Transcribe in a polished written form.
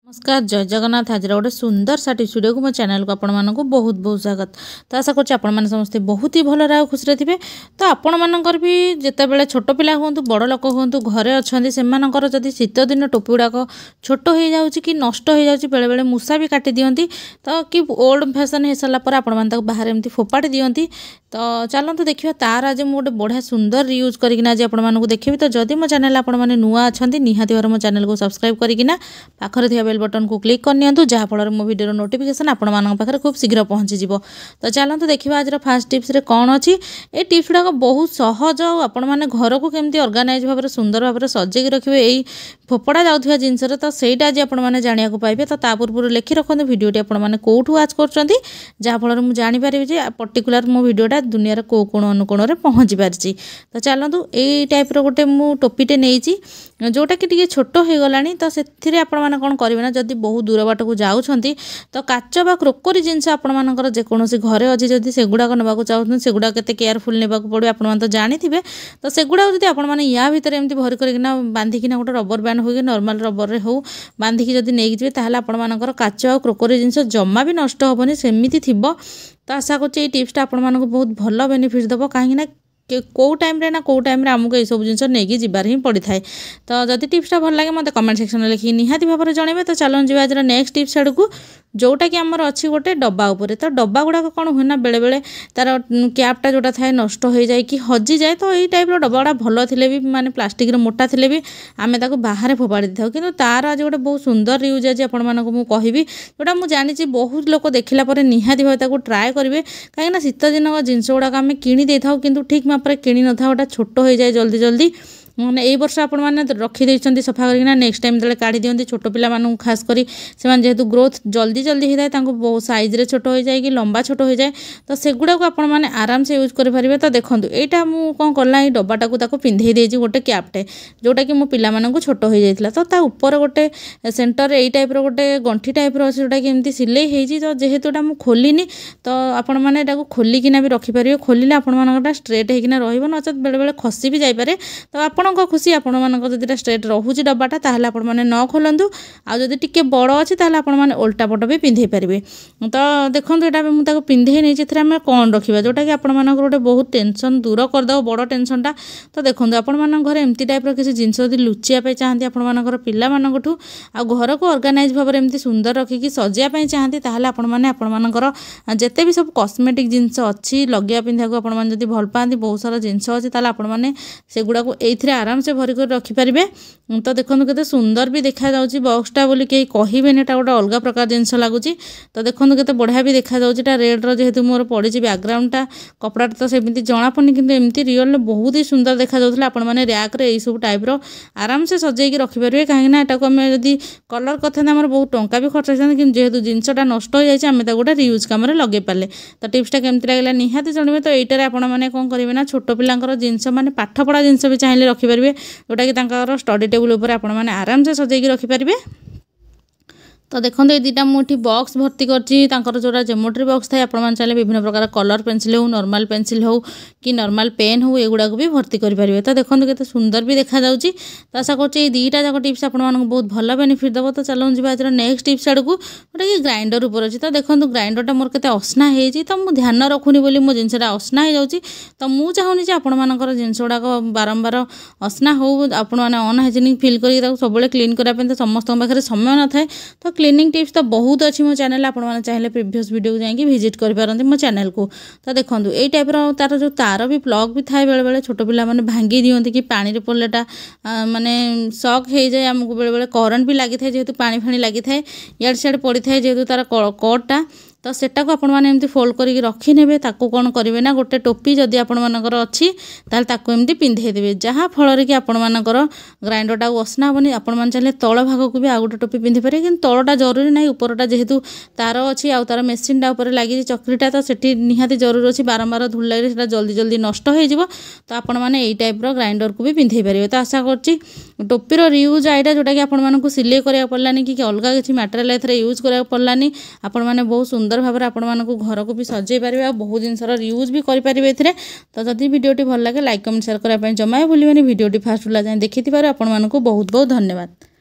नमस्कार जय जगन्नाथ। आज गोटे सुंदर सा टिप्स को मो चैनल को आपण मानक बहुत बहुत स्वागत। तो आशा कर आपण समस्ते बहुत ही भल रहा खुशी थे। तो आपण मानकर भी जिते बड़े छोट पिला हूँ बड़ लोक हूँ घरे अच्छा से जदि शीत दिन टोपी गुड़ाक छोट हो जाऊँगी कि नष्ट हो जाऊँगी बेले बेले मूसा भी काटी दिखती तो कि ओल्ड फैशन हो सारापर आपण बाहर एमती फोपाड़ी दिखती। तो चलते देखिए तार आज मुझे बढ़िया सुंदर यूज करना आज आपको देखिए। तो जदि मो चैनल आपण मैंने नुआ अच्छा निहाती भाव मो चैनल को सब्सक्राइब करना पाखर थी बेल बटन को क्लिक करनी जहाँफल मो वीडियो नोटिफिकेशन आपंकर खूब शीघ्र पहुँची। तो चलते देखिए आज फास्ट टिप्स कौन अच्छी। ये टिप्स गुड़ाक बहुत सहज आपण मैंने घर को केमती ऑर्गेनाइज भाव सुंदर भाव सजेक रखिए यही फोपड़ा जाऊा जिनस। तो सहीटा आज आपने जाना पाइबे। तो पूर्व लिखि रखते भिडियोटी आपने कौटू वाच कर जहाँफल मुझे जानीपारि जे पर्टिकुलर मो भिडियोटा दुनिया कौ कोण अनुकोण में पहुँची पारी। तो चलतु यही टाइप गोटे मु टोपीटे नहीं जोटा कि छोट हो गला। तो से कौन करेंगे ना जदि बहुत दूर बाट को जाऊँगी तो काच बा क्रोकरी जिनस आपर जेकोसी घरे अच्छी जदि सेगुड़ाक नाक चाहते सेगुड़ा के केयरफुल ने पड़ो आप तो जानी थे। तो सेगुड़ा जब आपने या भितर एमती भरी करना बांधिकिना गोटे रबर बैंड हो नॉर्मल रबर हो बांधिकी जदि नहीं जी ताल आपर काच आ क्रोकरी जिनस जमा भी नष्ट हेनी सेमती थी। तो आशा कर टिप्सटा आपको बहुत भल बेनिफिट देव कहीं कौ टाइम ना कौ टाइम आमको ये सब जिन नहीं जबार ही पड़ी थाए। तो जदि टिप्सटा भल लगे मत कमेंट सेक्शन में लिखिए निहाती भाव में जनइबे। तो चलो जी आज नेक्स्ट टिप्स आड़ को जोटा कि आमर अच्छी गोटे डब्बा उपर। तो डब्बा गुड़ाक कौन हुए ना बेले बेले तार कैपटा जोटा थाए नष्ट हो जाए कि हजि जाए। तो यही टाइप डब्बा गुड़ा भल थे भी माने प्लास्टिक मोटा थे भी आम बाहर फोपाड़ी था कि तार आज गोटे बहुत सुंदर यूज आज आपको कहबी जोटा मुझे जानी बहुत लोग देखला निहाती भाव ट्राए करेंगे कहीं शीत दिन जिनस गुड़ाक आम किणी था कि ठीक मापे किणी न था गोटा छोट हो जाए जल्दी जल्दी मैंने यही वर्ष आप रखी सफा करना नेक्स्ट टाइम जो काढ़ी दिखती छोट पिला खास करी से जेहेतु ग्रोथ जल्दी जल्दी होता है बहुत साइज रे छोट हो जाए कि लंबा छोट हो जाए। तो सेगुड़ा को आपण मैंने आराम से यूज करेंगे। तो देखो यहाँ मुझे कौन कला डब्बाटा को पिंधे देती गोटे कैपटे जोटा कि मो पिला छोट हो जाता। तो ता ऊपर गोटे सेंटर यही टाइप गोटे गंठी टाइप जोटा कि एमती सिलाई होती। तो जेहेतु मुझे खोलिनी तो आपण मैंने खोलिकिना भी रखिपारे खोलिले आपण स्ट्रेट होना रहा नचेत बेले बेले खसी भी जापे। तो आपको खुशी आपण मानी स्ट्रेट रोचे डब्बाटा ताल आप न खोलतु आदि टे बड़ अच्छी आपने ओल्टा पट भी पिंधे पारे। तो देखो यहाँ मुझे पिंधे नहीं आम कौन रखा जोटा कि आपण गोटे बहुत टेंशन दूर करदे बड़ टेंशनटा। तो देखो आपण घर एमती टाइप किसी जिनस लुचापी चाहती आपर पिला आ घर को ऑर्गेनाइज भाव में सुंदर रखिकी सजापी चाहती ताल आपर जिते भी सब कॉस्मेटिक जिनस अच्छी लगे पिंधा को आप भल पाती बहुत सारा जिनस अच्छी ताल आपने सेगुड़ा को ये आराम से भरी कर रखिपारे। तो देखो केते सुंदर भी देखा जाउची बॉक्सटा बोली कहीं कहबेनि एटा गोटे अलग प्रकार जिनस लगुच। तो देखो केते बढ़िया भी देखा जाउची रेड रो जेहेतु मोर पड़ी बैकग्राउंडटा कपड़ाटा तो सेमती जना पड़नी कि एमती रियल बहुत ही सुंदर देखा जाउथला। आपण माने रैक रे सब टाइप रो आराम से सजेकी रखिपारे कहीं एटा को आम जदि कलर करते आम बहुत टंका भी खर्च कि जेहेतु जिनसटा नष्ट हो जाए आम गोटे रियूज काम लगे पारे। तो टिप्सटा केमती लगे निहाती जनइबे। तो यहीटार आपने कौन करेंगे ना छोट पिलांकर जिनस माने पाठ पढ़ा जिनस भी चाहिए रखिपारे जोटा कि स्टडी टेबुल उपर आपण मैंने आराम से सजेकी रखिपारे। तो देखो ये दुटा मुझे बॉक्स भर्ती कर जोड़ा जेमोट्री बॉक्स थाए आप चाहिए विभिन्न प्रकार कलर पेंसिल हो नॉर्मल पेंसिल हो कि नॉर्मल पेन हो एगुड़ा भी भर्ती करेंगे। तो देखो केते सुंदर भी देखा जाउची। तो आशा कर दुईटा जाक टिप्स आपको बहुत भल बेनिफिट देव। तो चलो जी आज नेक्स्ट टिप्स आड़ को जोटा कि ग्राइंडर उपर अच्छी। तो देखो ग्राइंडरटा मोर केते असना होती तो मुझे ध्यान रखुनी बोली मो जिनसटा असना हो जाऊँगी। तो मुझे चाहूनी आपर जिनस गुड़ाक बारंबार असना हो आपने अनहाइजेनिक फिल कर सब क्लीन करने तो समस्त पाखे समय न थाए। तो क्लीनिंग टिप्स तो बहुत अच्छी मो चैनल आपने चाहिए प्रीवियस वीडियो जाकि विजिट करें मो चैनल को। तो देखो यही टाइप तार जो तार भी प्लग भी थाए बेले बेले छोट पिला माने भांगी दिखती कि पानी पड़ेटा माने शॉक हो जाए आमको बेले बेले करंट भी लगी थाए जेहेतु पानी फाणी लगी थाए इड सियाड़ पड़ी थाए जेहेतु तार कटटा। तो सेटा को आपने फोल्ड करके रखिने कौन करेंगे ना गोटे टोपी जदि आपर अच्छी एमती पिंधे देवे जहाँ फल कि आपर ग्राइंडरटा असना हेनी। आपण चाहिए तल भाग को भी आ गोटे टोपी पिंधि पारे कि तलटा जरूरी ना उपरटा जेहेतु तार अच्छी आ तार मेसीनटा उपर लगी चक्रीटा तो सेठी निहाती जरूरी अच्छी बारंबार धूल लगे जल्दी जल्दी नष्ट हो। तो आपण मैंने यही टाइप ग्राइंडर को भी पिंधे पारे। तो आशा कर टोपीर रियूज आईटा जोटा कि आपको सिलाई करा पड़ानी कि अलग किसी मटेरियल यूज करा पड़ानी आपण मैंने बहुत सुंदर भाव आपको घर को भी सजे पारे बहुत जिनस यूज भी करेंगे। तो जदि वीडियोटी भल लगे लाइक कमेंट शेयर करने जमा भूलें। वीडियोटी फास्ट जाए देखी आपको बहुत बहुत धन्यवाद।